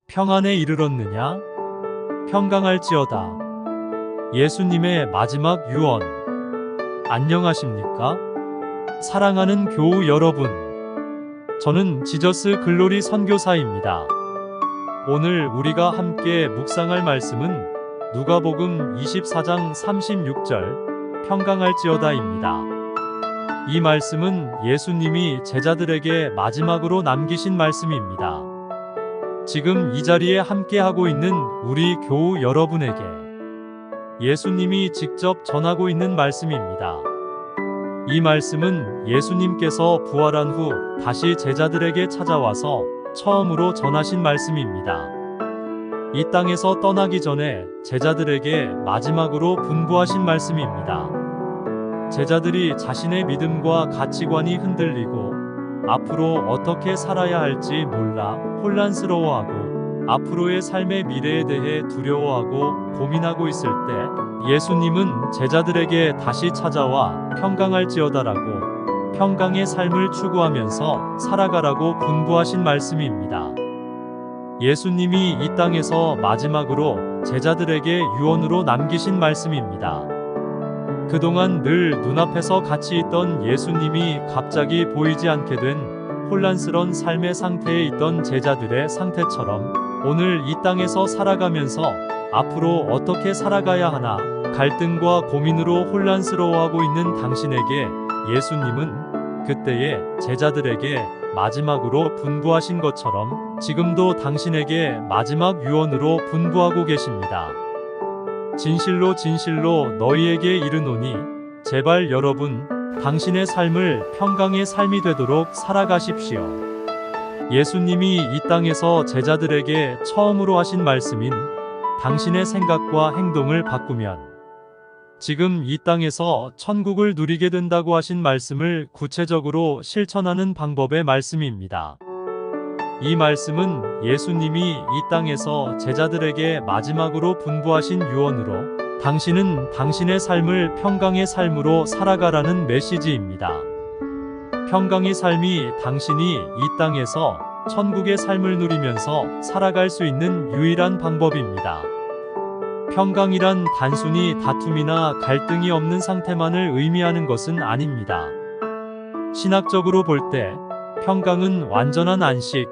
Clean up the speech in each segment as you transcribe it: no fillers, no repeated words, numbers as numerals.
평안에 이르렀느냐? 평강할지어다. 예수님의 마지막 유언. 안녕하십니까? 사랑하는 교우 여러분. 저는 지저스 글로리 선교사입니다. 오늘 우리가 함께 묵상할 말씀은 누가복음 24장 36절 평강할지어다입니다. 이 말씀은 예수님이 제자들에게 마지막으로 남기신 말씀입니다. 지금 이 자리에 함께하고 있는 우리 교우 여러분에게 예수님이 직접 전하고 있는 말씀입니다. 이 말씀은 예수님께서 부활한 후 다시 제자들에게 찾아와서 처음으로 전하신 말씀입니다. 이 땅에서 떠나기 전에 제자들에게 마지막으로 분부하신 말씀입니다. 제자들이 자신의 믿음과 가치관이 흔들리고 앞으로 어떻게 살아야 할지 몰라 혼란스러워하고 앞으로의 삶의 미래에 대해 두려워하고 고민하고 있을 때 예수님은 제자들에게 다시 찾아와 평강할지어다라고 평강의 삶을 추구하면서 살아가라고 분부하신 말씀입니다. 예수님이 이 땅에서 마지막으로 제자들에게 유언으로 남기신 말씀입니다. 그동안 늘 눈앞에서 같이 있던 예수님이 갑자기 보이지 않게 된 혼란스러운 삶의 상태에 있던 제자들의 상태처럼 오늘 이 땅에서 살아가면서 앞으로 어떻게 살아가야 하나 갈등과 고민으로 혼란스러워하고 있는 당신에게 예수님은 그때의 제자들에게 마지막으로 분부하신 것처럼 지금도 당신에게 마지막 유언으로 분부하고 계십니다. 진실로 진실로 너희에게 이르노니 제발 여러분 당신의 삶을 평강의 삶이 되도록 살아가십시오. 예수님이 이 땅에서 제자들에게 처음으로 하신 말씀인 당신의 생각과 행동을 바꾸면 지금 이 땅에서 천국을 누리게 된다고 하신 말씀을 구체적으로 실천하는 방법의 말씀입니다. 이 말씀은 예수님이 이 땅에서 제자들에게 마지막으로 분부하신 유언으로 당신은 당신의 삶을 평강의 삶으로 살아가라는 메시지입니다. 평강의 삶이 당신이 이 땅에서 천국의 삶을 누리면서 살아갈 수 있는 유일한 방법입니다. 평강이란 단순히 다툼이나 갈등이 없는 상태만을 의미하는 것은 아닙니다. 신학적으로 볼 때 평강은 완전한 안식,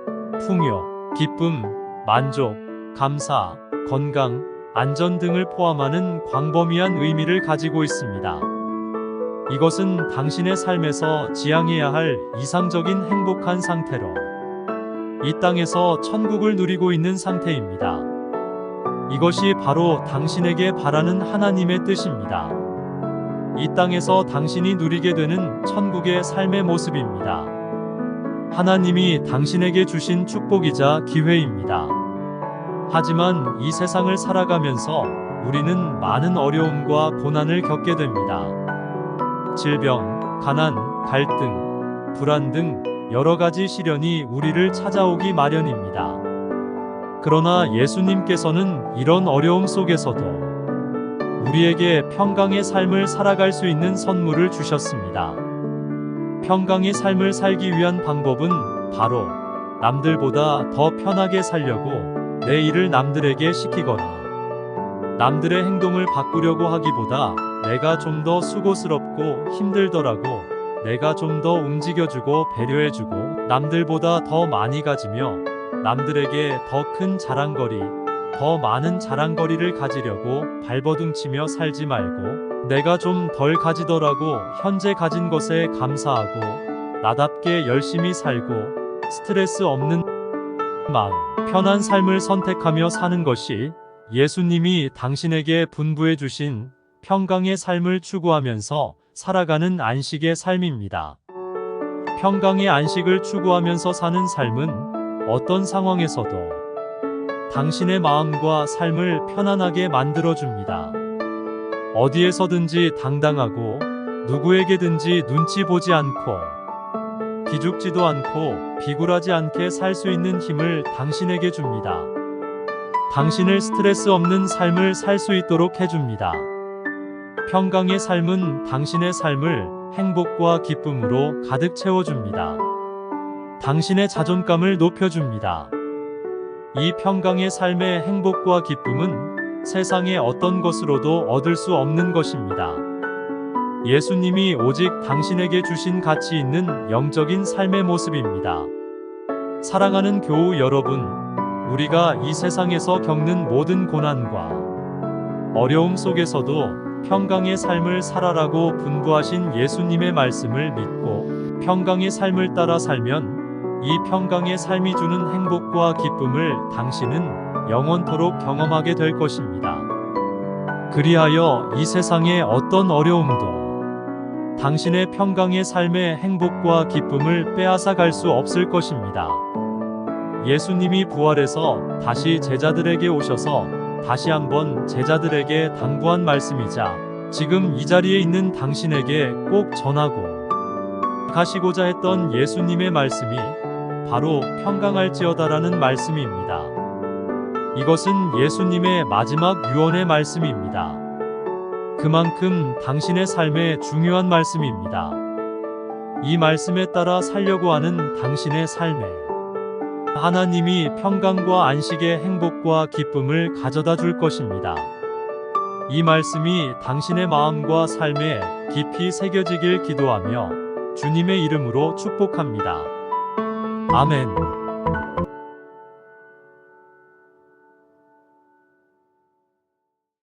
풍요, 기쁨, 만족, 감사, 건강, 안전 등을 포함하는 광범위한 의미를 가지고 있습니다. 이것은 당신의 삶에서 지향해야 할 이상적인 행복한 상태로 이 땅에서 천국을 누리고 있는 상태입니다. 이것이 바로 당신에게 바라는 하나님의 뜻입니다. 이 땅에서 당신이 누리게 되는 천국의 삶의 모습입니다. 하나님이 당신에게 주신 축복이자 기회입니다. 하지만 이 세상을 살아가면서 우리는 많은 어려움과 고난을 겪게 됩니다. 질병, 가난, 갈등, 불안 등 여러 가지 시련이 우리를 찾아오기 마련입니다. 그러나 예수님께서는 이런 어려움 속에서도 우리에게 평강의 삶을 살아갈 수 있는 선물을 주셨습니다. 평강의 삶을 살기 위한 방법은 바로 남들보다 더 편하게 살려고 내 일을 남들에게 시키거나 남들의 행동을 바꾸려고 하기보다 내가 좀 더 수고스럽고 힘들더라고 내가 좀 더 움직여주고 배려해주고 남들보다 더 많이 가지며 남들에게 더 큰 자랑거리, 더 많은 자랑거리를 가지려고 발버둥치며 살지 말고 내가 좀 덜 가지더라도 현재 가진 것에 감사하고 나답게 열심히 살고 스트레스 없는 마음, 편한 삶을 선택하며 사는 것이 예수님이 당신에게 분부해 주신 평강의 삶을 추구하면서 살아가는 안식의 삶입니다. 평강의 안식을 추구하면서 사는 삶은 어떤 상황에서도 당신의 마음과 삶을 편안하게 만들어줍니다. 어디에서든지 당당하고 누구에게든지 눈치 보지 않고 기죽지도 않고 비굴하지 않게 살 수 있는 힘을 당신에게 줍니다. 당신을 스트레스 없는 삶을 살 수 있도록 해줍니다. 평강의 삶은 당신의 삶을 행복과 기쁨으로 가득 채워줍니다. 당신의 자존감을 높여줍니다. 이 평강의 삶의 행복과 기쁨은 세상의 어떤 것으로도 얻을 수 없는 것입니다. 예수님이 오직 당신에게 주신 가치 있는 영적인 삶의 모습입니다. 사랑하는 교우 여러분, 우리가 이 세상에서 겪는 모든 고난과 어려움 속에서도 평강의 삶을 살아라고 분부하신 예수님의 말씀을 믿고 평강의 삶을 따라 살면 이 평강의 삶이 주는 행복과 기쁨을 당신은 영원토록 경험하게 될 것입니다. 그리하여 이 세상의 어떤 어려움도 당신의 평강의 삶의 행복과 기쁨을 빼앗아 갈 수 없을 것입니다. 예수님이 부활해서 다시 제자들에게 오셔서 다시 한번 제자들에게 당부한 말씀이자 지금 이 자리에 있는 당신에게 꼭 전하고 가시고자 했던 예수님의 말씀이 바로 평강할지어다라는 말씀입니다. 이것은 예수님의 마지막 유언의 말씀입니다. 그만큼 당신의 삶에 중요한 말씀입니다. 이 말씀에 따라 살려고 하는 당신의 삶에 하나님이 평강과 안식의 행복과 기쁨을 가져다 줄 것입니다. 이 말씀이 당신의 마음과 삶에 깊이 새겨지길 기도하며 주님의 이름으로 축복합니다. 아멘.